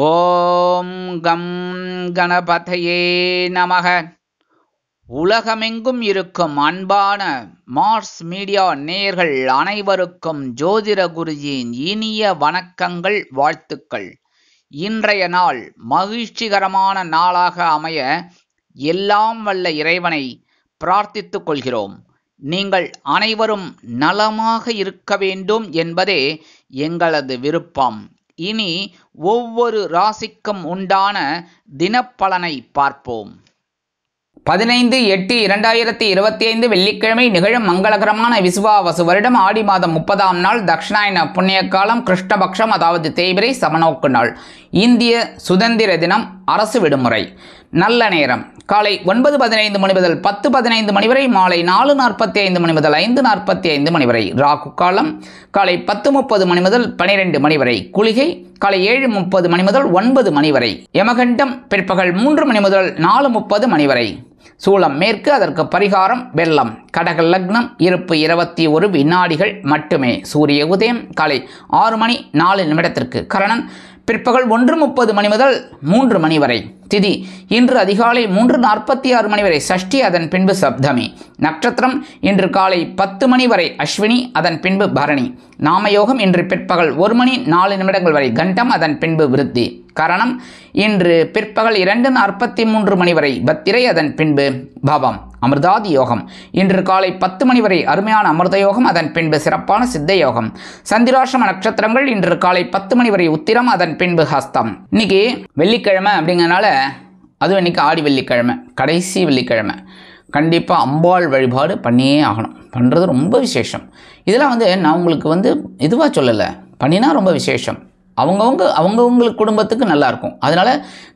ஓம் come கணபதையே நமக. உலகமெங்கும் இருக்கும் அன்பான மார்ஸ் மீடியா நேயர்கள் அனைவருக்கும் ஜோதிட குருஜியின் இனிய வணக்கங்கள், வாழ்த்துக்கள். இன்றைய நாள் மகிழ்ச்சிகரமான நாளாக அமைய எல்லாம் வல்ல இறைவனை பிரார்த்தித்துக் கொள்கிறோம். நீங்கள் அனைவரும் நலமாக இருக்க வேண்டும் என்பதே எங்களது விருப்பம். இனி ஒவ்வொரு ராசிக்கும் உண்டான தினப்பலனை பார்ப்போம். 15/8/2025 வெள்ளிக்கிழமை நிகழும் மங்களகரமான விசுவாவசு வருடம் ஆடி மாதம் 30ஆம் நாள் தக்ஷணாயன புண்ணிய காலம், கிருஷ்ணபக்ஷம், அதாவது தேய்பிரை சமநோக்கு நாள். இந்திய சுதந்திர தினம், அரசு விடுமுறை. நல்ல நேரம் காலை 9:15 மணி முதல் 10:15 மணி வரை, மாலை 4:45 மணி முதல் 5:45 மணி வரை. ராகு காலம் காலை 10:30 மணி முதல் 12 மணி வரை. குளிகை காலை 7:30 மணி முதல் 9 மணி வரை. யமகண்டம் பிற்பகல் 3 மணி முதல் 4:30 மணி வரை. சூலம் மேற்கு, அதற்கு பரிகாரம் வெள்ளம். கடக லக்னம், இருப்பு 21 வினாடிகள் மட்டுமே. சூரிய உதயம் காலை 6:04 கரணன் பிற்பகல் 1:30 மணி முதல் 3 மணி வரை. திதி இன்று அதிகாலை 3:46 மணி வரை சஷ்டி, அதன் பின்பு சப்தமி. நட்சத்திரம் இன்று காலை 10 மணி வரை அஸ்வினி, அதன் பின்பு பரணி. நாமயோகம் இன்று பிற்பகல் 1:04 வரை கண்டம், அதன் பின்பு விருத்தி. கரணம் இன்று பிற்பகல் 2:43 மணி வரை பத்திரை, அதன் பின்பு பவம். அமிர்தாதி யோகம் இன்று காலை 10 மணி வரை அருமையான அமிர்த யோகம், அதன் பின்பு சிறப்பான சித்த யோகம். சந்திராசிரம நட்சத்திரங்கள் இன்று காலை 10 மணி வரை உத்திரம், அதன் பின்பு ஹஸ்தம். இன்னைக்கு வெள்ளிக்கிழமை அப்படிங்கிறனால, அதுவும் இன்னைக்கு ஆடி வெள்ளிக்கிழமை, கடைசி வெள்ளிக்கிழமை. கண்டிப்பாக அம்பாள் வழிபாடு பண்ணியே ஆகணும். பண்ணுறது ரொம்ப விசேஷம். இதெல்லாம் நான் உங்களுக்கு இதுவாக சொல்லலை, பண்ணினா ரொம்ப விசேஷம். அவங்கவுங்களுக்கு குடும்பத்துக்கு நல்லாயிருக்கும். அதனால்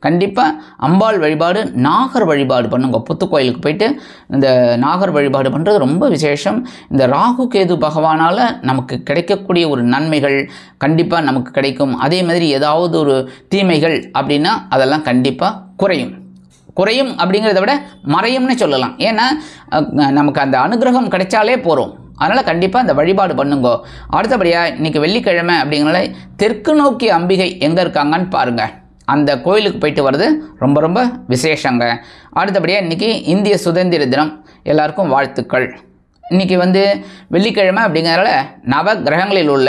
கண்டிப்பாக அம்பாள் வழிபாடு, நாகர் வழிபாடு பண்ணுங்க. புத்து கோயிலுக்கு போயிட்டு இந்த நாகர் வழிபாடு பண்ணுறது ரொம்ப விசேஷம். இந்த ராகு கேது பகவானால் நமக்கு கிடைக்கக்கூடிய ஒரு நன்மைகள் கண்டிப்பாக நமக்கு கிடைக்கும். அதே மாதிரி ஏதாவது ஒரு தீமைகள் அப்படின்னா அதெல்லாம் கண்டிப்பாக குறையும் அப்படிங்கிறத விட மறையும்னு சொல்லலாம். ஏன்னா நமக்கு அந்த அனுகிரகம் கிடைச்சாலே போகிறோம். அதனால் கண்டிப்பாக இந்த வழிபாடு பண்ணுங்க. அடுத்தபடியாக இன்றைக்கி வெள்ளிக்கிழமை அப்படிங்கிறனால தெற்கு நோக்கி அம்பிகை எங்கே இருக்காங்கன்னு பாருங்கள். அந்த கோயிலுக்கு போயிட்டு வர்றது ரொம்ப ரொம்ப விசேஷங்க. அடுத்தபடியாக இன்றைக்கி இந்திய சுதந்திர தினம், எல்லாருக்கும் வாழ்த்துக்கள். இன்றைக்கி வெள்ளிக்கிழமை அப்படிங்கிறனால நவ கிரகங்களில் உள்ள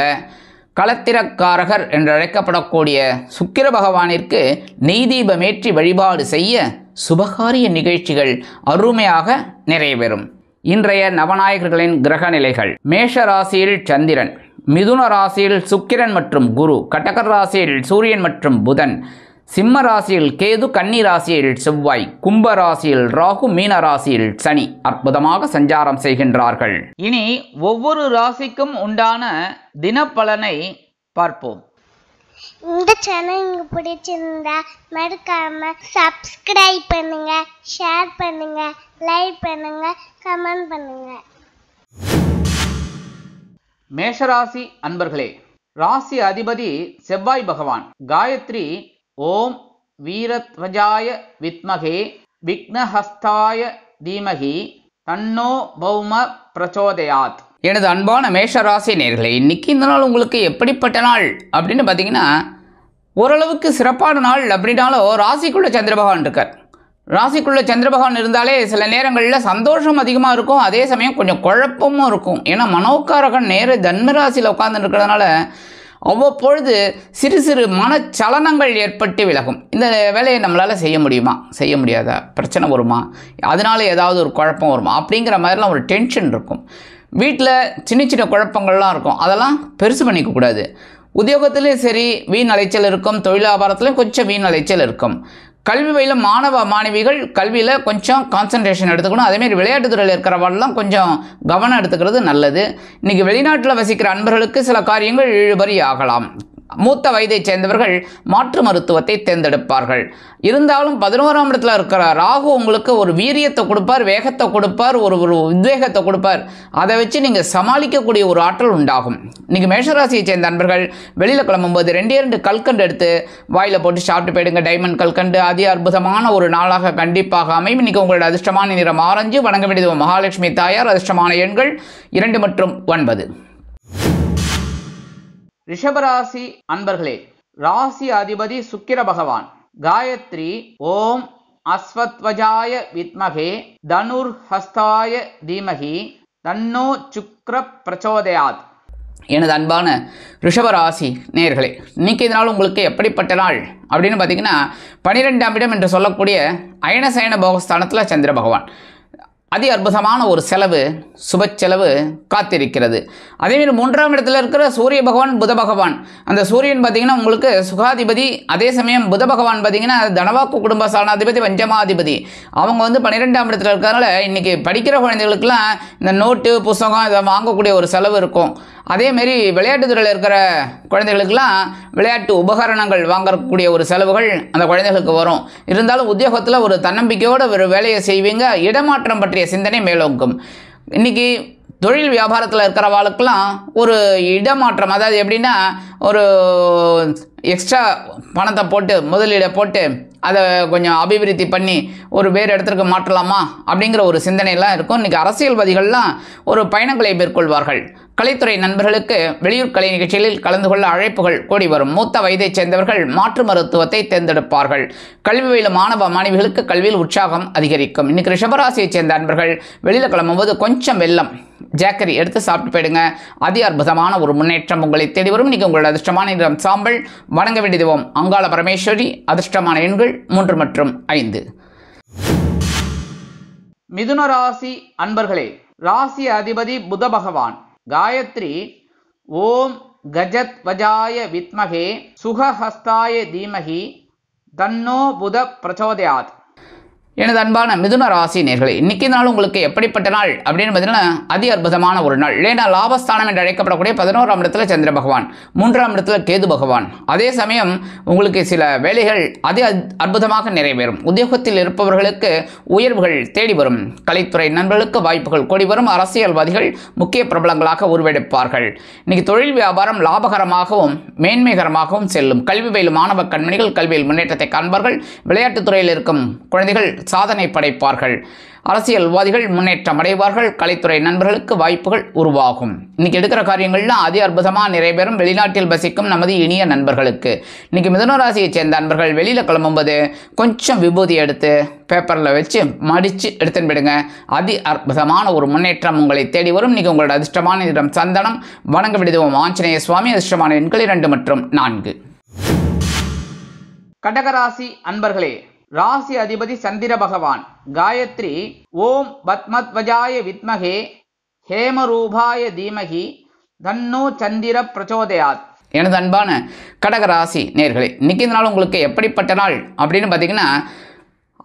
களத்திரக்காரகர் என்று அழைக்கப்படக்கூடிய சுக்கிர பகவானிற்கு நெய் தீபமேற்றி வழிபாடு செய்ய சுபகாரிய நிகழ்ச்சிகள் அருமையாக நிறைவேறும். இன்றைய நவநாயகர்களின் கிரக நிலைகள்: மேஷ ராசியில் சந்திரன், மிதுன ராசியில் சுக்கிரன் மற்றும் குரு, கடக ராசியில் சூரியன் மற்றும் புதன், சிம்ம ராசியில் கேது, கன்னி ராசியில் செவ்வாய், கும்ப ராசியில் ராகு, மீன ராசியில் சனி அற்புதமாக சஞ்சாரம் செய்கின்றார்கள். இனி ஒவ்வொரு ராசிக்கும் உண்டான தினப்பலனை பார்ப்போம். இந்த சேனல் உங்களுக்கு பிடிச்சிருந்தா மறக்காம சப்ஸ்கிரைப் பண்ணுங்க, ஷேர் பண்ணுங்க, லைக் பண்ணுங்க, கமெண்ட் பண்ணுங்க. மேஷராசி அன்பர்களே, ராசி அதிபதி செவ்வாய் பகவான். காயத்ரி ஓம் வீரத்வஜாய வித்மகே விக்னஹஸ்தாய தீமகி தன்னோ பௌம பிரச்சோதயாத். எனது அன்பான மேஷராசி நேயர்களே, இன்னைக்கு இந்த நாள் உங்களுக்கு எப்படிப்பட்ட நாள் அப்படின்னு பார்த்தீங்கன்னா, ஓரளவுக்கு சிறப்பான நாள். அப்படின்னாலும் ராசிக்குள்ள சந்திர பகவான் இருக்கார். ராசிக்குள்ள சந்திர பகவான் இருந்தாலே சில நேரங்களில் சந்தோஷம் அதிகமாக இருக்கும், அதே சமயம் கொஞ்சம் குழப்பமும் இருக்கும். ஏன்னா மனோக்காரகன் நேர ஜன்மராசியில் உட்கார்ந்து இருக்கிறதுனால அவ்வப்பொழுது சிறு சிறு மனச்சலனங்கள் ஏற்பட்டு விலகும். இந்த வேலையை நம்மளால் செய்ய முடியுமா, செய்ய முடியாதா, பிரச்சனை வருமா, அதனால ஏதாவது ஒரு குழப்பம் வருமா அப்படிங்கிற மாதிரிலாம் ஒரு டென்ஷன் இருக்கும். வீட்டில் சின்ன சின்ன குழப்பங்கள்லாம் இருக்கும், அதெல்லாம் பெருசு பண்ணிக்கக்கூடாது. உத்தியோகத்துலேயும் சரி வீண் அலைச்சல் இருக்கும், தொழிலாபாரத்துலேயும் கொஞ்சம் வீண் அலைச்சல் இருக்கும். கல்வி வயலில் மாணவ மாணவிகள் கல்வியில் கொஞ்சம் கான்சன்ட்ரேஷன் எடுத்துக்கணும். அதேமாரி விளையாட்டுத்துறையில் இருக்கிறவரெல்லாம் கொஞ்சம் கவனம் எடுத்துக்கிறது நல்லது. இன்றைக்கி வெளிநாட்டில் வசிக்கிற அன்பர்களுக்கு சில காரியங்கள் இழுபறி ஆகலாம். மூத்த வயதை சேர்ந்தவர்கள் மாற்று மருத்துவத்தை தேர்ந்தெடுப்பார்கள். இருந்தாலும் 11ஆம் இடத்துல இருக்கிற ராகு உங்களுக்கு ஒரு வீரியத்தை கொடுப்பார், வேகத்தை கொடுப்பார், ஒரு உத்வேகத்தை கொடுப்பார். அதை வச்சு நீங்கள் சமாளிக்கக்கூடிய ஒரு ஆற்றல் உண்டாகும். இன்றைக்கி மேஷராசியை சேர்ந்த அன்பர்கள் வெளியில் கிளம்பும்போது 2 கல்கண்டு எடுத்து வாயில் போட்டு சாப்பிட்டு போயிடுங்க. டைமண்ட் கல்கண்டு அதி அற்புதமான ஒரு நாளாக கண்டிப்பாக அமையும். இன்றைக்கி உங்களோட அதிர்ஷ்டமான நிறம் ஆரஞ்சு. வணங்க வேண்டியது மகாலட்சுமி தாயார். அதிர்ஷ்டமான எண்கள் 2 மற்றும் 9. ரிஷபராசி அன்பர்களே, ராசி அதிபதி சுக்கிர பகவான். காயத்ரி ஓம் அஸ்வத்வஜாய வித்மகே தனுர்ஹஸ்தாய தீமகி தன்னோ சுக்ர பிரச்சோதயாத். எனது அன்பான ரிஷபராசி நேயர்களே, இன்னைக்கு இதனால் உங்களுக்கு எப்படிப்பட்ட நாள் அப்படின்னு பார்த்தீங்கன்னா, 12ஆம் இடம் என்று சொல்லக்கூடிய அயனசயன போகஸ்தானத்தில் சந்திர பகவான். அதி அற்புதமான ஒரு செலவு, சுப செலவு காத்திருக்கிறது. அதேமாரி 3ஆம் இடத்துல இருக்கிற சூரிய பகவான், புத பகவான். அந்த சூரியன் பார்த்திங்கன்னா உங்களுக்கு சுகாதிபதி, அதே சமயம் புத பகவான் பார்த்திங்கன்னா தனவாக்கு குடும்ப சாணாதிபதி, பஞ்சமாதிபதி. அவங்க 12ஆம் இடத்துல இருக்கிறதுனால இன்றைக்கி படிக்கிற குழந்தைகளுக்கெல்லாம் இந்த நோட்டு புத்தகம் இதை வாங்கக்கூடிய ஒரு செலவு இருக்கும். அதேமாரி விளையாட்டுத்துறையில் இருக்கிற குழந்தைகளுக்கெல்லாம் விளையாட்டு உபகரணங்கள் வாங்கக்கூடிய ஒரு செலவுகள் அந்த குழந்தைகளுக்கு வரும். இருந்தாலும் உத்தியோகத்தில் ஒரு தன்னம்பிக்கையோடு ஒரு வேலையை செய்வீங்க. இடமாற்றம் பற்றிய சிந்தனை மேலோங்கும். இன்றைக்கி தொழில் வியாபாரத்தில் இருக்கிறவாளுக்கெல்லாம் ஒரு இடமாற்றம், அதாவது எப்படின்னா ஒரு எக்ஸ்ட்ரா பணத்தை போட்டு முதலீடை போட்டு அதை கொஞ்சம் அபிவிருத்தி பண்ணி ஒரு வேறு இடத்துக்கு மாற்றலாமா அப்படிங்கிற ஒரு சிந்தனையெல்லாம் இருக்கும். இன்றைக்கி அரசியல்வாதிகள்லாம் ஒரு பயணங்களை மேற்கொள்வார்கள். கலைத்துறை நண்பர்களுக்கு வெளியூர் கலை நிகழ்ச்சிகளில் கலந்து கொள்ள அழைப்புகள் கூடி வரும். மூத்த வயதைச் சேர்ந்தவர்கள் மாற்று மருத்துவத்தை தேர்ந்தெடுப்பார்கள். கல்வி பயிலும் மாணவ மாணவிகளுக்கு கல்வியில் உற்சாகம் அதிகரிக்கும். இன்றைக்கி ரிஷபராசியைச் சேர்ந்த நண்பர்கள் வெளியில் கிளம்பும்போது கொஞ்சம் வெல்லம் ஜாக்கரி எடுத்து சாப்பிட்டு போயிடுங்க. அதி அற்புதமான ஒரு முன்னேற்றம் உங்களை தேடி வரும். இன்றைக்கி உங்களோட அதிர்ஷ்டமான நிறம் சாம்பல். வணங்க வேண்டிய தெய்வம் அங்காள பரமேஸ்வரி. அதிர்ஷ்டமான எண்கள் 3 மற்றும் 5. மிதுன ராசி அன்பர்களே, ராசி அதிபதி புத பகவான். காயத்ரி ஓம் கஜத் வஜாய வித்மகே சுகஹஸ்தாய தீமகி தன்னோ புத பிரச்சோதயாத். எனது அன்பான மிதுன ராசி நேர்களே, இன்றைக்கி நாள் உங்களுக்கு எப்படிப்பட்ட நாள் அப்படின்னு பார்த்தீங்கன்னா அதி அற்புதமான ஒரு நாள். ஏன்னா லாபஸ்தானம் என்று அழைக்கப்படக்கூடிய 11ஆம் இடத்துல சந்திர பகவான், 3ஆம் இடத்துல கேது பகவான். அதே சமயம் உங்களுக்கு சில வேலைகள் அதி அற்புதமாக நிறைவேறும். உத்தியோகத்தில் இருப்பவர்களுக்கு உயர்வுகள் தேடி வரும். கலைத்துறை நண்பர்களுக்கு வாய்ப்புகள் கூடி வரும். அரசியல்வாதிகள் முக்கிய பிரபலங்களாக உருவெடுப்பார்கள். இன்றைக்கி தொழில் வியாபாரம் லாபகரமாகவும் மேன்மைகரமாகவும் செல்லும். கல்வி பயிலும் மாணவ கண்மணிகள் கல்வியில் முன்னேற்றத்தை காண்பார்கள். விளையாட்டுத்துறையில் இருக்கும் குழந்தைகள் சாதனை படைப்பார்கள். அரசியல்வாதிகள் முன்னேற்றம் அடைவார்கள். கலைத்துறை நண்பர்களுக்கு வாய்ப்புகள் உருவாகும். இன்னைக்கு எடுக்கிற காரியங்கள்லாம் அதி அற்புதமாக நிறைவேறும். வெளிநாட்டில் வசிக்கும் நமது இனிய நண்பர்களுக்கு இன்னைக்கு மிதுன ராசியைச் சேர்ந்த நண்பர்கள் வெளியில் கிளம்பும்போது கொஞ்சம் விபூதி எடுத்து பேப்பரில் வச்சு மடித்து எடுத்துன்னு போயிடுங்க. அதி அற்புதமான ஒரு முன்னேற்றம் உங்களை தேடி வரும். இன்னைக்கு உங்களோட அதிர்ஷ்டமான நிறம் சந்தனம். வணங்க விடுவோம் ஆஞ்சநேய சுவாமி. அதிர்ஷ்டமான எண்கள் 2 மற்றும் 4. கடகராசி அன்பர்களே, ராசி அதிபதி சந்திர பகவான். காயத்ரி ஓம் பத்மத்வஜாய வித்மகே ஹேமரூபாய தீமகி தன்னோ சந்திர பிரச்சோதயாத். எனது அன்பான கடகராசி நேர்களே, இன்னைக்கு இந்த நாள் உங்களுக்கு எப்படிப்பட்ட நாள் அப்படின்னு பார்த்தீங்கன்னா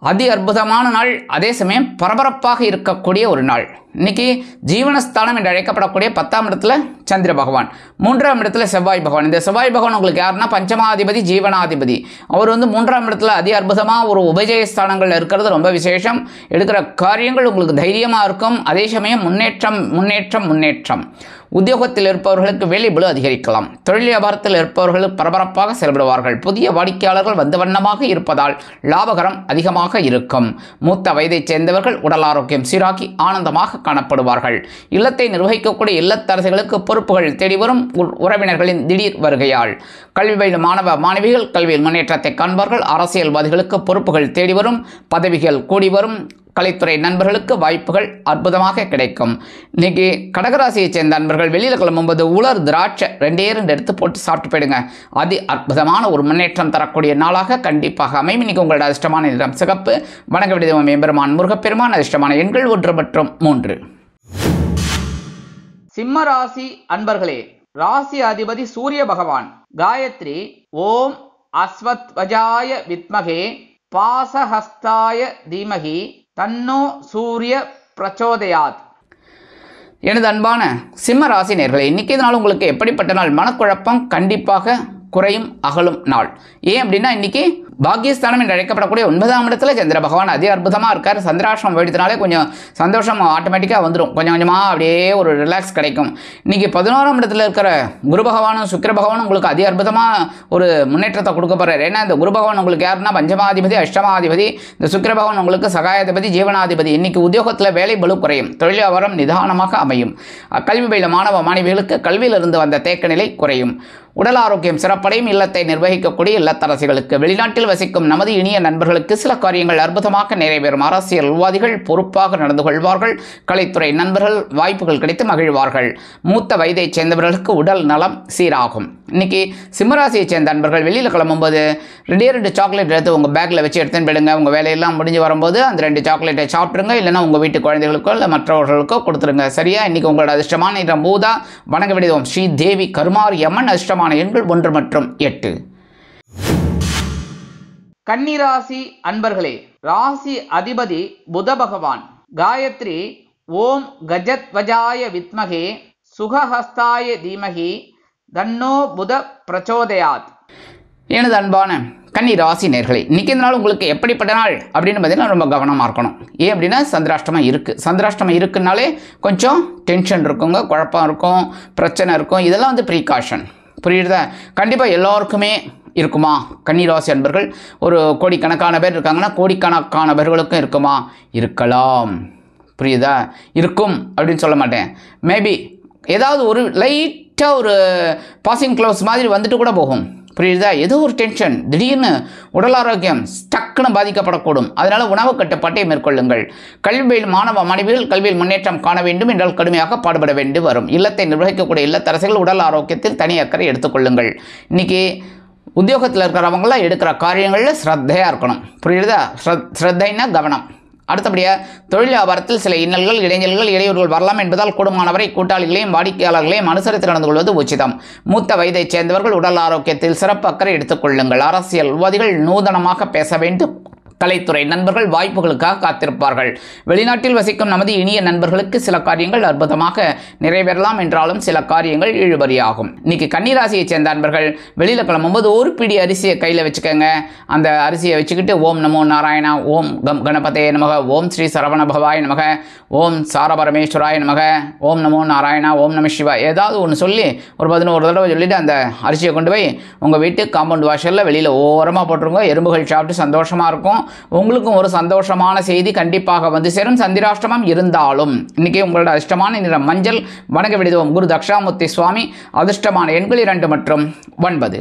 அதி அற்புதமான நாள். அதே சமயம் பரபரப்பாக இருக்கக்கூடிய ஒரு நாள். இன்னைக்கு ஜீவனஸ்தானம் என்று அழைக்கப்படக்கூடிய 10ஆம் இடத்துல சந்திர பகவான், 3ஆம் இடத்துல செவ்வாய் பகவான். இந்த செவ்வாய் பகவான் உங்களுக்கு யாருன்னா பஞ்சமாதிபதி, ஜீவனாதிபதி. அவர் 3ஆம் இடத்துல அதி அற்புதமாக ஒரு உபஜயஸ்தானங்கள் இருக்கிறது ரொம்ப விசேஷம். எடுக்கிற காரியங்கள் உங்களுக்கு தைரியமாக இருக்கும். அதே சமயம் முன்னேற்றம் முன்னேற்றம் முன்னேற்றம். உத்தியோகத்தில் இருப்பவர்களுக்கு வேலைபளு அதிகரிக்கலாம். தொழில் வியாபாரத்தில் இருப்பவர்கள் பரபரப்பாக செயல்படுவார்கள். புதிய வாடிக்கையாளர்கள் வந்த வண்ணமாக இருப்பதால் லாபகரம் அதிகமாக இருக்கும். மூத்த வயதைச் சேர்ந்தவர்கள் உடல் ஆரோக்கியம் சீராக்கி ஆனந்தமாக காணப்படுவார்கள். இல்லத்தை நிர்வகிக்கக்கூடிய இல்லத்தரசிகளுக்கு பொறுப்புகள் தேடி வரும். உறவினர்களின் திடீர் வருகையால் கல்வி பயிலும் மாணவ மாணவிகள் கல்வியில் முன்னேற்றத்தை காண்பார்கள். அரசியல்வாதிகளுக்கு பொறுப்புகள் தேடி வரும். பதவிகள் கூடி வரும். கலைத்துறை நண்பர்களுக்கு வாய்ப்புகள் அற்புதமாக கிடைக்கும். இன்னைக்கு கடகராசியைச் சேர்ந்த நண்பர்கள் வெளியில் கிளம்பும்போது உலர் திராட்சை 2 எடுத்து போட்டு சாப்பிட்டு போயிடுங்க. அதி அற்புதமான ஒரு முன்னேற்றம் தரக்கூடிய நாளாக கண்டிப்பாக அமையும். இன்னைக்கு உங்களோட அதிர்ஷ்டமான நிறம் சிகப்பு. வணங்க விடுவோம் எம்பெருமான் முருகப்பெருமான். அதிர்ஷ்டமான எண்கள் 1 மற்றும் 3. சிம்ம ராசி அன்பர்களே, ராசி அதிபதி சூரிய பகவான். காயத்ரி ஓம் அஸ்வத்வஜாய வித்மகே பாசஹஸ்தாய தீமகி தன்னோ சூரிய பிரச்சோதயாத். எனது அன்பான சிம்ம ராசி நேயர்களே, இன்னைக்கு நாள் உங்களுக்கு எப்படிப்பட்ட நாள்? மனக்குழப்பம் கண்டிப்பாக குறையும், அகலும் நாள். ஏன் அப்படின்னா இன்னைக்கு பாக்கியஸ்தானம் என்று அழைக்கப்படக்கூடிய 9ஆம் இடத்துல சந்திர பகவான் அதி அற்புதமாக இருக்கார். சந்திராஷ்டிரமம் போயிடுறதுனாலே கொஞ்சம் சந்தோஷம் ஆட்டோமேட்டிக்காக வந்துடும். கொஞ்சம் கொஞ்சமாக அப்படியே ஒரு ரிலாக்ஸ் கிடைக்கும். இன்றைக்கி 11ஆம் இடத்துல இருக்கிற குரு பகவானும் சுக்கிர பகவானும் உங்களுக்கு அதி அற்புதமாக ஒரு முன்னேற்றத்தை கொடுக்க போகிறார். ஏன்னா இந்த குரு பகவான் உங்களுக்கு யாருன்னா பஞ்சமாதிபதி, அஷ்டமாதிபதி. இந்த சுக்கிர பகவான் உங்களுக்கு சகாயாதிபதி, ஜீவனாதிபதி. இன்றைக்கி உத்தியோகத்தில் வேலை பளு குறையும். தொழில் வியாபாரம் நிதானமாக அமையும். கல்வி பயில மாணவ மாணவிகளுக்கு கல்வியிலிருந்து வந்த தேக்க நிலை குறையும். உடல் ஆரோக்கியம் சிறப்படையும். இல்லத்தை நிர்வகிக்கக்கூடிய இல்லத்தரசிகளுக்கு, வெளிநாட்டில் வசிக்கும் நமது இனிய நண்பர்களுக்கு சில காரியங்கள் அற்புதமாக நிறைவேறும். அரசியல்வாதிகள் பொறுப்பாக நடந்து கொள்வார்கள். கலைத்துறை நண்பர்கள் வாய்ப்புகள் கிடைத்து மகிழ்வார்கள். மூத்த வயதைச் சேர்ந்தவர்களுக்கு உடல் நலம் சீராகும். இன்னைக்கு சிம்மராசியை சேர்ந்த நண்பர்கள் வெளியில் கிளம்பும்போது 2 சாக்லேட் எடுத்து உங்கள் பேக்கில் வச்சு எடுத்துன்னு போயிடுங்க. உங்கள் வேலையெல்லாம் முடிஞ்சு வரும்போது அந்த 2 சாக்லேட்டை சாப்பிட்ருங்க. இல்லைன்னா உங்கள் வீட்டு குழந்தைகளுக்கோ இல்லை மற்றவர்களுக்கோ கொடுத்துருங்க. சரியா? இன்றைக்கி உங்களோட அதிர்ஷ்டமான நிறம் ஊதா. வணங்க விடுவோம் ஸ்ரீ தேவி கருமாரி அம்மன். அதிர்ஷ்டமான எண்கள் 1 மற்றும் 8. கன்னிராசி அன்பர்களே, ராசி அதிபதி புத பகவான். காயத்ரி ஓம் கஜத்வஜாய வித்மகே சுகஹஸ்தாய தீமகி தன்னோ புத பிரச்சோதயாத். எனது அன்பான கன்னி ராசி நேர்களே, இன்றைக்கி இந்த நாள் உங்களுக்கு எப்படிப்பட்ட நாள் அப்படின்னு பார்த்தீங்கன்னா ரொம்ப கவனமாக இருக்கணும். ஏன் அப்படின்னா சந்திராஷ்டமம் இருக்குது. சந்திராஷ்டமம் இருக்குன்னாலே கொஞ்சம் டென்ஷன் இருக்குங்க, குழப்பம் இருக்கும், பிரச்சனை இருக்கும். இதெல்லாம் வந்து ப்ரீகாஷன். புரியுதா? கண்டிப்பாக எல்லோருக்குமே இருக்குமா? கன்னிராசி அன்பர்கள் ஒரு கோடிக்கணக்கான பேர் இருக்காங்கன்னா கோடிக்கணக்கான பேர்களுக்கும் இருக்குமா? இருக்கலாம். புரியுதா? இருக்கும் அப்படின்னு சொல்ல மாட்டேன். மேபி ஏதாவது ஒரு லைட்டாக ஒரு பாசிங் க்ளவுஸ் மாதிரி வந்துட்டு கூட போகும். புரியுதா? ஏதோ ஒரு டென்ஷன், திடீர்னு உடல் ஆரோக்கியம் டக்குன்னு பாதிக்கப்படக்கூடும். அதனால் உணவு கட்டுப்பாட்டை மேற்கொள்ளுங்கள். கல்வியில் மாணவ மாணவிகள் கல்வியில் முன்னேற்றம் காண வேண்டும் என்றால் கடுமையாக பாடுபட வேண்டி வரும். இல்லத்தை நிர்வகிக்கக்கூடிய இல்லத்தரசிகள் உடல் ஆரோக்கியத்தில் தனி அக்கறை எடுத்துக்கொள்ளுங்கள். இன்றைக்கி உத்தியோகத்தில் இருக்கிறவங்களாம் எடுக்கிற காரியங்களில் ஸ்ரத்தையாக இருக்கணும். புரியுதா? ஸ்ரத்தைன்னா கவனம். அடுத்தபடியாக தொழில் வியாபாரத்தில் சில இன்னல்கள், இடைஞ்சல்கள், இடையூறுகள் வரலாம் என்பதால் கூடுமானவரை கூட்டாளிகளையும் வாடிக்கையாளர்களையும் அனுசரித்து நடந்து கொள்வது உச்சிதம். மூத்த வயதைச் சேர்ந்தவர்கள் உடல் ஆரோக்கியத்தில் சிறப்பு அக்கறை எடுத்துக்கொள்ளுங்கள். அரசியல்வாதிகள் நூதனமாக பேச வேண்டும். கலைத்துறை நண்பர்கள் வாய்ப்புகளுக்காக காத்திருப்பார்கள். வெளிநாட்டில் வசிக்கும் நமது இனிய நண்பர்களுக்கு சில காரியங்கள் அற்புதமாக நிறைவேறலாம் என்றாலும் சில காரியங்கள் இழுபறியாகும். இன்னைக்கு கன்னிராசியைச் சேர்ந்த நண்பர்கள் வெளியில் கிளம்பும்போது ஒரு பிடி அரிசியை கையில் வச்சுக்கோங்க. அந்த அரிசியை வச்சுக்கிட்டு ஓம் நமோ நாராயணா, ஓம் கணபதே நமக, ஓம் ஸ்ரீ சரவண பவாய் நமக, ஓம் சாரபரமேஸ்வராய நமக, ஓம் நமோ நாராயணா, ஓம் நம சிவா, ஏதாவது ஒன்று சொல்லி ஒரு 11 தடவை சொல்லிவிட்டு அந்த அரிசியை கொண்டு போய் உங்கள் வீட்டு காம்பவுண்ட் வாஷரில் வெளியில் ஓரமாக போட்டுருங்க. எறும்புகள் சாப்பிட்டு சந்தோஷமாக இருக்கும். உங்களுக்கும் ஒரு சந்தோஷமான செய்தி கண்டிப்பாக வந்து சேரும். சந்திராஷ்டமம் இருந்தாலும் இன்னைக்கு உங்களோட அதிர்ஷ்டமான நிறம் மஞ்சள். வணங்க விடுவோம் குரு தக்ஷாமூர்த்தி சுவாமி. அதிர்ஷ்டமான எண்கள் 2 மற்றும் 9.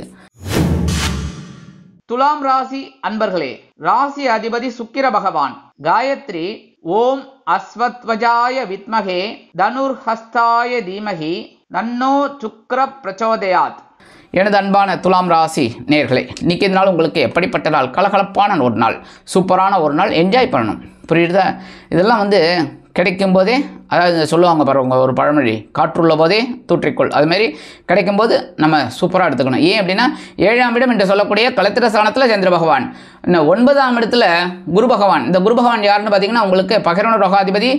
துலாம் ராசி அன்பர்களே, ராசி அதிபதி சுக்கிர பகவான். காயத்ரி ஓம் அஸ்வத்வஜாய வித்மகே தனுர்ஹஸ்தாய தீமகி தன்னோ சுக்ர பிரச்சோதயாத். எனது அன்பான துலாம் ராசி நேர்களே, இன்றைக்கி இந்த நாள் உங்களுக்கு எப்படிப்பட்ட நாள்? கலகலப்பான ஒரு நாள், சூப்பரான ஒரு நாள், என்ஜாய் பண்ணணும். புரியுதா? இதெல்லாம் வந்து கிடைக்கும் போதே, அதாவது சொல்லுவாங்க பாருங்க ஒரு பழமொழி, காற்றுள்ள போதே தூற்றிக்கொள். அதுமாரி கிடைக்கும்போது நம்ம சூப்பராக எடுத்துக்கணும். ஏன் அப்படின்னா 7ஆம் இடம் என்று சொல்லக்கூடிய களத்திர ஸ்தானத்தில் சந்திர பகவான், இன்னும் 9ஆம் இடத்துல குரு பகவான். இந்த குரு பகவான் யாருன்னு பார்த்தீங்கன்னா உங்களுக்கு பகிரண ரோகாதிபதி,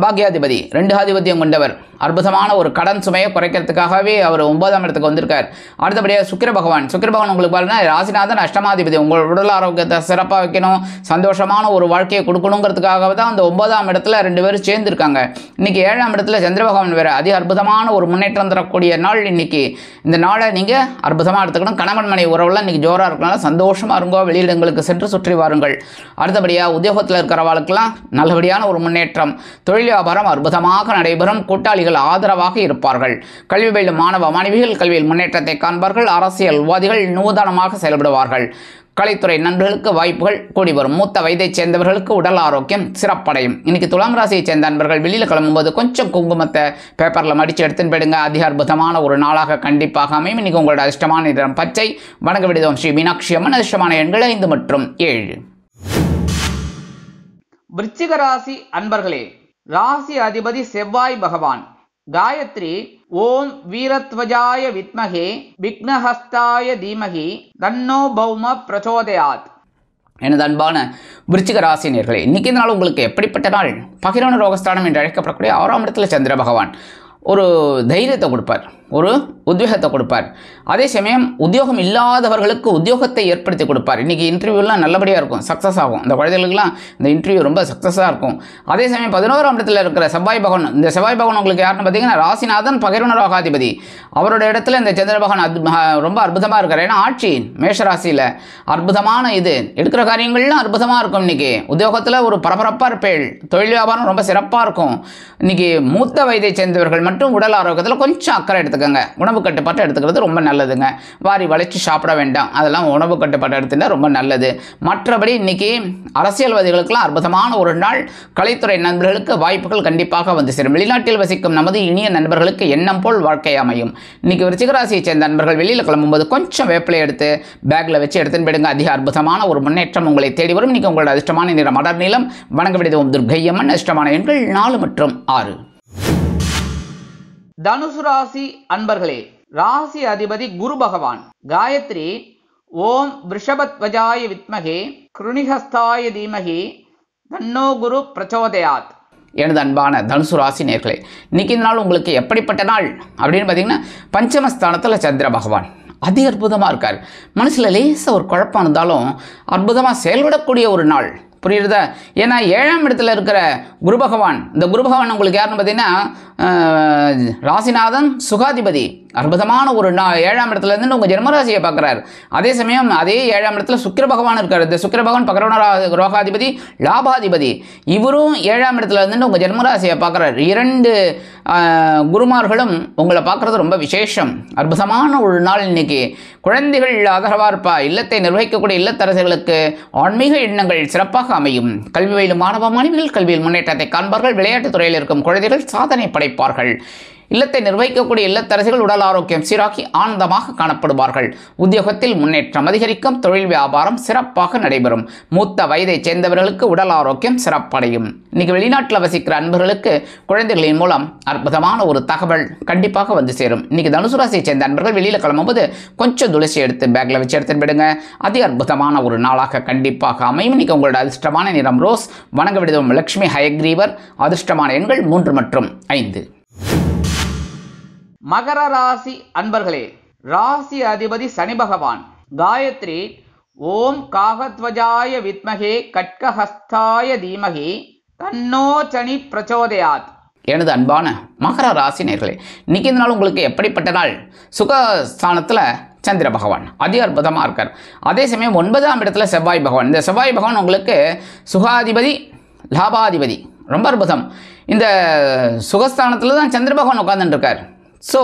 பாக்யாதிபதி, 2 ஆதிபத்தியம் கொண்டவர். அற்புதமான ஒரு கடன் சுமையை குறைக்கிறதுக்காகவே அவர் 9ஆம் இடத்துக்கு வந்திருக்கார். அடுத்தபடியாக சுக்கிர பகவான். சுக்கிர பகவான் உங்களுக்கு பாருங்கன்னா ராசிநாதன், அஷ்டமாதிபதி. உங்கள் உடல் ஆரோக்கியத்தை சிறப்பாக வைக்கணும், சந்தோஷமான ஒரு வாழ்க்கையை கொடுக்கணுங்கிறதுக்காக தான் அந்த 9ஆம் இடத்துல 2 பேரும் சேர்ந்துருக்காங்க. இன்னைக்கு 7ஆம் இடத்துல சந்திர பகவான் வேறு. அதி அற்புதமான ஒரு முன்னேற்றம் தரக்கூடிய நாள் இன்னைக்கு. இந்த நாளை நீங்கள் அற்புதமாக எடுத்துக்கணும். கணவன் மனை உறவுலாம் இன்னைக்கு ஜோராக இருக்கனால சந்தோஷமாக இருங்கோ. வெளியிடங்களுக்கு சென்று சுற்றி வாருங்கள். அடுத்தபடியாக உத்தியோகத்தில் இருக்கிறவர்களுக்கெல்லாம் நல்லபடியான ஒரு முன்னேற்றம். தொழில் வியாபாரம் அற்புதமாக நடைபெறும். கூட்டாளிகள் ஆதரவாக இருப்பார்கள். கல்வி பயிலும் மாணவ மாணவிகள் கல்வியில் முன்னேற்றத்தை காண்பார்கள். அரசியல்வாதிகள் நூதனமாக செயல்படுவார்கள். கலைத்துறை நண்பர்களுக்கு வாய்ப்புகள் கூடி வரும். மூத்த வயதைச் சேர்ந்தவர்களுக்கு உடல் ஆரோக்கியம் சிறப்படையும். இன்னைக்கு துலாம் ராசியைச் சேர்ந்த நண்பர்கள் வெளியில் கிளம்பும்போது கொஞ்சம் குங்குமத்தை பேப்பரில் மடித்து எடுத்துன்னு போயிடுங்க. அதிக அற்புதமான ஒரு நாளாக கண்டிப்பாக அமையும். இன்னைக்கு உங்களோட அதிர்ஷ்டமான நிறம் பச்சை. வணங்க விடுவோம் ஸ்ரீ மீனாட்சி அம்மன். அதிர்ஷ்டமான எண்கள் 5 மற்றும் 7. விருச்சிக ராசி அன்பர்களே, ராசி அதிபதி செவ்வாய் பகவான். காயத்ரி ஓம் வீரத்வஜாய வித்மகே விக்னஹஸ்தாய தீமகி தன்னோ பௌம பிரச்சோதயாத். எனது அன்பான விருச்சிக ராசினியர்களே, இன்னைக்கு இந்த நாள் உங்களுக்கு எப்படிப்பட்ட நாள்? பகிரவன ரோகஸ்தானம் என்று அழைக்கப்படக்கூடிய 6ஆம் இடத்துல சந்திர பகவான் ஒரு தைரியத்தை கொடுப்பார், ஒரு உத்வேகத்தை கொடுப்பார். அதே சமயம் உத்தியோகம் இல்லாதவர்களுக்கு உத்தியோகத்தை ஏற்படுத்தி கொடுப்பார். இன்றைக்கி இன்டர்வியூலாம் நல்லபடியாக இருக்கும், சக்ஸஸ் ஆகும். இந்த குழந்தைகளுக்கெல்லாம் இந்த இன்டர்வியூ ரொம்ப சக்ஸஸாக இருக்கும். அதே சமயம் 11ஆம் இடத்துல இருக்கிற செவ்வாய் பகவான். இந்த செவ்வாய் பகவான் உங்களுக்கு யாருன்னு பார்த்தீங்கன்னா ராசிநாதன், பகிர்வன ரோகாதிபதி. அவரோட இடத்துல இந்த சந்திர பகவான் ரொம்ப அற்புதமாக இருக்கார். ஏன்னா ஆட்சி மேஷராசியில் அற்புதமான இது எடுக்கிற காரியங்கள்லாம் அற்புதமாக இருக்கும். இன்றைக்கி உத்தியோகத்தில் ஒரு பரபரப்பாக இருப்பேள். தொழில் வியாபாரம் ரொம்ப சிறப்பாக இருக்கும். இன்றைக்கி மூத்த வயதை சேர்ந்தவர்கள் மட்டும் உடல் ஆரோக்கியத்தில் கொஞ்சம் அக்கறை எடுத்துக்க எடுத்துக்கோங்க. உணவு கட்டுப்பாட்டை எடுத்துக்கிறது ரொம்ப நல்லதுங்க. வாரி வளைச்சி சாப்பிட வேண்டாம், அதெல்லாம் உணவு கட்டுப்பாட்டை எடுத்துட்டா ரொம்ப நல்லது. மற்றபடி இன்னைக்கு அரசியல்வாதிகளுக்கெல்லாம் அற்புதமான ஒரு நாள். கலைத்துறை நண்பர்களுக்கு வாய்ப்புகள் கண்டிப்பாக வந்து சேரும். வெளிநாட்டில் வசிக்கும் நமது இனிய நண்பர்களுக்கு எண்ணம் போல் வாழ்க்கை அமையும். இன்னைக்கு விருச்சிகராசியை சேர்ந்த நண்பர்கள் வெளியில் கிளம்பும்போது கொஞ்சம் வேப்பிலை எடுத்து பேக்கில் வச்சு எடுத்துன்னு போயிடுங்க. அதிக அற்புதமான ஒரு முன்னேற்றம் உங்களை தேடி வரும். இன்னைக்கு உங்களோட அதிர்ஷ்டமான நிறம் அடர் நீலம். வணங்க விடுவோம் துர்க்கையம்மன். அதிர்ஷ்டமான எண்கள் 4 மற்றும் 6. தனுசு ராசி அன்பர்களே, ராசி அதிபதி குரு பகவான். காயத்ரி ஓம் விருஷபத்வஜாய வித்மகே கிருணிஹஸ்தாய தீமகி தன்னோ குரு பிரச்சோதயாத். எனது அன்பான தனுசு ராசி நேர்களே, இன்னைக்கு இந்த நாள் உங்களுக்கு எப்படிப்பட்ட நாள் அப்படின்னு பார்த்தீங்கன்னா, பஞ்சமஸ்தானத்தில் சந்திர பகவான் அதி அற்புதமாக இருக்கார். மனசில் லேசாக ஒரு குழப்பம் இருந்தாலும் அற்புதமாக செயல்படக்கூடிய ஒரு நாள். புரியுறதா? ஏன்னா 7ஆம் இடத்துல இருக்கிற குரு பகவான், இந்த குரு பகவான் உங்களுக்கு யாருன்னு பார்த்தீங்கன்னா ராசிநாதன் சுகாதிபதி. அற்புதமான ஒரு 7ஆம் இடத்துல இருந்து உங்கள் ஜென்மராசியை பார்க்குறாரு. அதே சமயம் அதே 7ஆம் இடத்துல சுக்கிர பகவான் இருக்கார். இந்த சுக்கிர பகவான் பகரவன ரோகாதிபதி, லாபாதிபதி. இவரும் 7ஆம் இடத்துல இருந்து உங்கள் ஜென்மராசியை பார்க்குறாரு. 2 குருமார்களும் உங்களை பார்க்குறது ரொம்ப விசேஷம். அற்புதமான ஒரு நாள் இன்னைக்கு. குழந்தைகள் ஆதரவாக இருப்பா. இல்லத்தை நிர்வகிக்கக்கூடிய இல்லத்தரசிகளுக்கு ஆன்மீக எண்ணங்கள் சிறப்பாக அமையும். கல்வி பயிலும் மாணவ மாணவிகள் கல்வியில் முன்னேற்றத்தை காண்பார்கள். விளையாட்டுத் துறையில் இருக்கும் குழந்தைகள் சாதனை படைப்பார்கள். இல்லத்தை நிர்வகிக்கக்கூடிய இல்லத்தரசிகள் உடல் ஆரோக்கியம் சீராக்கி ஆனந்தமாக காணப்படுவார்கள். உத்தியோகத்தில் முன்னேற்றம் அதிகரிக்கும். தொழில் வியாபாரம் சிறப்பாக நடைபெறும். மூத்த வயதை சேர்ந்தவர்களுக்கு உடல் ஆரோக்கியம் சிறப்படையும். இன்னைக்கு வெளிநாட்டில் வசிக்கிற அன்பர்களுக்கு குழந்தைகளின் மூலம் அற்புதமான ஒரு தகவல் கண்டிப்பாக வந்து சேரும். இன்னைக்கு தனுசு ராசியை சேர்ந்த அன்பர்கள் வெளியில் கிளம்பும்போது கொஞ்சம் துளசி எடுத்து பேக்கில் வச்சு எடுத்துன்னு விடுங்க. அதி அற்புதமான ஒரு நாளாக கண்டிப்பாக அமையும். இன்னைக்கு உங்களோட அதிர்ஷ்டமான நிறம் ரோஸ். வணங்க விடுவோம் லட்சுமி ஹயக்ரீவர். அதிர்ஷ்டமான எண்கள் 3 மற்றும் 5. மகர ராசி அன்பர்களே, ராசி அதிபதி சனி பகவான். காயத்ரி ஓம் காகத்வஜாய வித்மகே கட்கஹஸ்தாய தீமகி தன்னோ சனி பிரச்சோதயாத். எனது அன்பான மகர ராசி நேர்களே, இன்னைக்கு இந்த நாள் உங்களுக்கு எப்படிப்பட்ட நாள்? சுகஸ்தானத்தில் சந்திர பகவான் அதி அற்புதமாக இருக்கார். அதே சமயம் 9ஆம் இடத்துல செவ்வாய் பகவான். இந்த செவ்வாய் பகவான் உங்களுக்கு சுகாதிபதி, லாபாதிபதி. ரொம்ப அற்புதம். இந்த சுகஸ்தானத்தில் தான் சந்திர பகவான் உட்கார்ந்துட்டு இருக்கார். ஸோ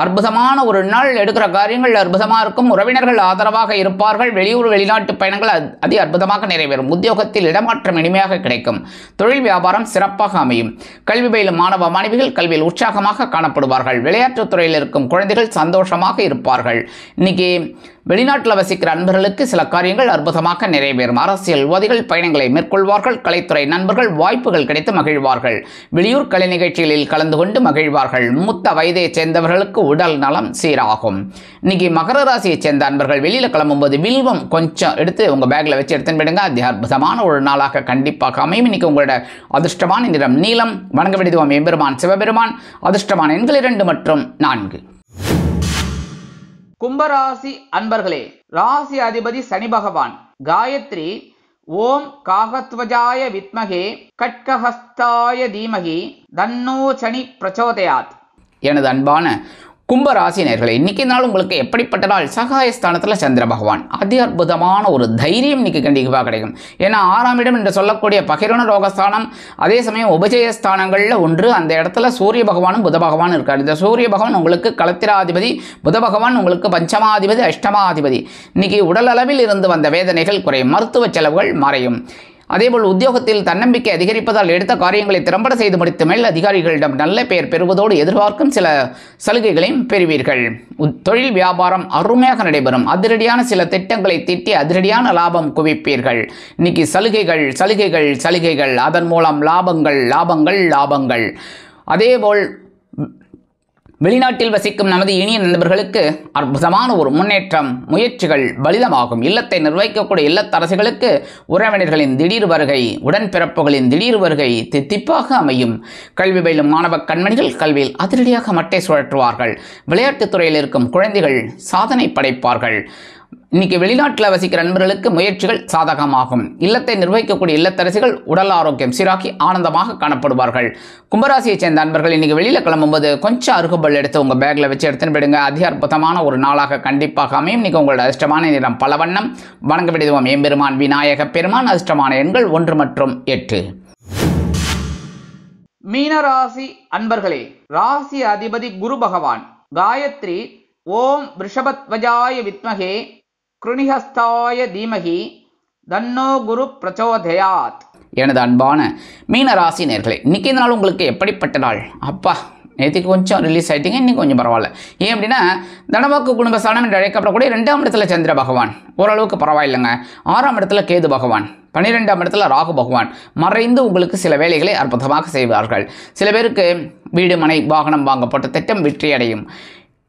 அற்புதமான ஒரு நாள். எடுக்கிற காரியங்கள் அற்புதமாக இருக்கும். உறவினர்கள் ஆதரவாக இருப்பார்கள். வெளியூர் வெளிநாட்டு பயணங்கள் அதி அற்புதமாக நிறைவேறும். உத்தியோகத்தில் இடமாற்றம் இனிமையாக கிடைக்கும். தொழில் வியாபாரம் சிறப்பாக அமையும். கல்வி பயிலும் மாணவ மாணவிகள் கல்வியில் உற்சாகமாக காணப்படுவார்கள். விளையாட்டுத் துறையில் இருக்கும் குழந்தைகள் சந்தோஷமாக இருப்பார்கள். இன்னைக்கு வெளிநாட்டில் வசிக்கிற அன்பர்களுக்கு சில காரியங்கள் அற்புதமாக நிறைவேறும். அரசியல்வாதிகள் பயணங்களை மேற்கொள்வார்கள். கலைத்துறை நண்பர்கள் வாய்ப்புகள் கிடைத்து மகிழ்வார்கள். வெளியூர் கலை நிகழ்ச்சிகளில் கலந்து கொண்டு மகிழ்வார்கள். மூத்த வயதை சேர்ந்தவர்களுக்கு உடல் நலம் சீராகும். இன்னைக்கு மகர ராசியை சேர்ந்த அன்பர்கள் வெளியில் கிளம்பும்போது வில்வம் கொஞ்சம் எடுத்து உங்கள் பேக்கில் வச்சு எடுத்துன்னு போயிடுங்க. அதி அற்புதமான ஒரு நாளாக கண்டிப்பாக அமையும். இன்னைக்கு உங்களோட அதிர்ஷ்டமான நிறம் நீலம். வணங்க விடுவோம் எம்பெருமான் சிவபெருமான். அதிர்ஷ்டமான எண்கள் 2 மற்றும் 4. கும்பராசி அன்பர்களே, ராசி அதிபதி சனி பகவான். காயத்ரி ஓம் காகத்வஜாய வித்மகே கட்கஹஸ்தாய தீமகி தன்னோ சனி பிரச்சோதயாத். எனது அன்பான கும்பராசி நேர்களே, இன்னைக்கு நாள் உங்களுக்கு எப்படிப்பட்ட நாள்? சகாயஸ்தானத்தில் சந்திர பகவான் அதி அற்புதமான ஒரு தைரியம் இன்னைக்கு கண்டிப்பாக கிடைக்கும். ஏன்னா 6ஆம் இடம் என்று சொல்லக்கூடிய பகிரண ரோகஸ்தானம், அதே சமயம் உபஜயஸ்தானங்களில் ஒன்று. அந்த இடத்துல சூரிய பகவானும் புத பகவானும் இருக்கார். இந்த சூரிய பகவான் உங்களுக்கு களத்திராதிபதி, புத பகவான் உங்களுக்கு பஞ்சமாதிபதி, அஷ்டமாதிபதி. இன்னைக்கு உடல் அளவில் இருந்து வந்த வேதனைகள் குறையும். மருத்துவ செலவுகள் மறையும். அதேபோல் உத்தியோகத்தில் தன்னம்பிக்கை அதிகரிப்பதால் எடுத்த காரியங்களை திறம்பட செய்து முடித்து மேல் அதிகாரிகளிடம் நல்ல பெயர் பெறுவதோடு எதிர்பார்க்கும் சில சலுகைகளையும் பெறுவீர்கள். தொழில் வியாபாரம் அருமையாக நடைபெறும். அதிரடியான சில திட்டங்களை தீட்டி அதிரடியான லாபம் குவிப்பீர்கள். இன்னைக்கு சலுகைகள் சலுகைகள் சலுகைகள், அதன் மூலம் லாபங்கள் லாபங்கள் லாபங்கள். அதேபோல் வெளிநாட்டில் வசிக்கும் நமது இனிய நண்பர்களுக்கு அற்புதமான ஒரு முன்னேற்றம். முயற்சிகள் பலிதமாகும். இல்லத்தை நிர்வகிக்கக்கூடிய இல்லத்தரசிகளுக்கு உறவினர்களின் திடீர் வருகை, உடன்பிறப்புகளின் திடீர் வருகை தித்திப்பாக அமையும். கல்வி பயிலும் மாணவ கண்மணிகள் கல்வியில் அதிரடியாக மட்டை சுழற்றுவார்கள். விளையாட்டுத் துறையில் இருக்கும் குழந்தைகள் சாதனை படைப்பார்கள். இன்னைக்கு வெளிநாட்டில் வசிக்கிற நண்பர்களுக்கு முயற்சிகள் சாதகமாகும். இல்லத்தை நிர்வகிக்கக்கூடிய இல்லத்தரசிகள் உடல் ஆரோக்கியம் சீராக்கி ஆனந்தமாக காணப்படுவார்கள். கும்பராசியைச் சேர்ந்த நண்பர்கள் இன்னைக்கு வெளியில் கிளம்பும்போது கொஞ்சம் அருகம்புல் எடுத்து உங்கள் பேக்கில் வச்சு எடுத்துன்னு போயிடுங்க. அதி அற்புதமான ஒரு நாளாக கண்டிப்பாக அமையும். இன்னைக்கு உங்களோட அதிர்ஷ்டமான நிறம் பலவண்ணம். வணங்க விடுவோம் எம்பெருமான் விநாயக பெருமான். அதிர்ஷ்டமான எண்கள் 1 மற்றும் 8. மீனராசி அன்பர்களே, ராசி அதிபதி குரு பகவான். காயத்ரி ஓம் ரிஷபத்வஜாய வித்மகே கிருணிஹஸ்தாய தீமகி தன்னோ குரு பிரச்சோதயாத். எனது அன்பான மீனராசி நேர்களே, இன்றைக்கி இந்த நாள் உங்களுக்கு எப்படிப்பட்ட நாள்? அப்பா, நேற்றுக்கு கொஞ்சம் ரிலீஸ் ஆகிட்டீங்க, இன்றைக்கி கொஞ்சம் பரவாயில்ல. ஏன் அப்படின்னா, தனவாக்கு குடும்பஸ்தானம் என்று அழைக்கப்படக்கூடிய 2ஆம் இடத்துல சந்திர பகவான் ஓரளவுக்கு பரவாயில்லைங்க. 6ஆம் இடத்துல கேது பகவான், 12ஆம் இடத்துல ராகு பகவான் மறைந்து உங்களுக்கு சில வேலைகளை அற்புதமாக செய்வார்கள். சில பேருக்கு வீடு மனை வாகனம் வாங்கப்பட்ட திட்டம் வெற்றியடையும்.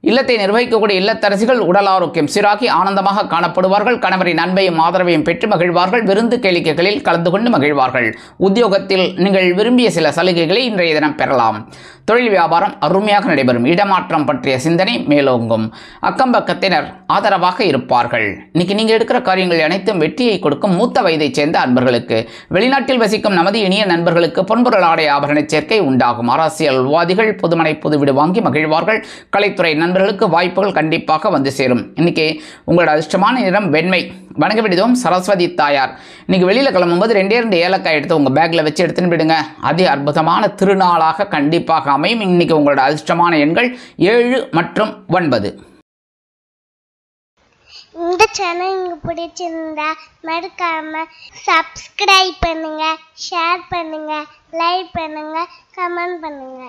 இல்லத்தை நிர்வகிக்கக்கூடிய இல்லத்தரசிகள் உடல் ஆரோக்கியம் சீராகி ஆனந்தமாக காணப்படுவார்கள். கணவரின் அன்பையும் ஆதரவையும் பெற்று மகிழ்வார்கள். விருந்து கேளிக்கைகளில் கலந்து கொண்டு மகிழ்வார்கள். உத்தியோகத்தில் நீங்கள் விரும்பிய சில சலுகைகளை இன்றைய தினம் பெறலாம். தொழில் வியாபாரம் அருமையாக நடைபெறும். இடமாற்றம் பற்றிய சிந்தனை மேலோங்கும். அக்கம்பக்கத்தினர் ஆதரவாக இருப்பார்கள். இன்னைக்கு நீங்கள் எடுக்கிற காரியங்கள் அனைத்தும் வெற்றியை கொடுக்கும். மூத்த வயதைச் சேர்ந்த அன்பர்களுக்கு, வெளிநாட்டில் வசிக்கும் நமது இனிய நண்பர்களுக்கு பொன்பொருள் ஆடை ஆபரண சேர்க்கை உண்டாகும். அரசியல்வாதிகள் புதுமனை புதுவீடு வாங்கி மகிழ்வார்கள். கலைத்துறை நண்பர்களுக்கு வாய்ப்புகள் கண்டிப்பாக வந்து சேரும். இன்னைக்கு உங்களோட அதிர்ஷ்டமான நிறம் வெண்மை. வணங்க விடுதோம் சரஸ்வதி தாயார். இன்னைக்கு வெளியில் கிளம்பும்போது 2 ஏலக்காய் எடுத்து உங்கள் பேக்கில் வச்சு எடுத்துன்னு விடுங்க. அதி அற்புதமான திருநாளாக கண்டிப்பாக அமையும். இன்னைக்கு உங்களோட அதிர்ஷ்டமான எண்கள் 7 மற்றும் 9. இந்த சேனல் உங்களுக்கு பிடிச்சிருந்தா மறக்காம சப்ஸ்கிரைப் பண்ணுங்க, ஷேர் பண்ணுங்க, லைக் பண்ணுங்க, கமெண்ட் பண்ணுங்க.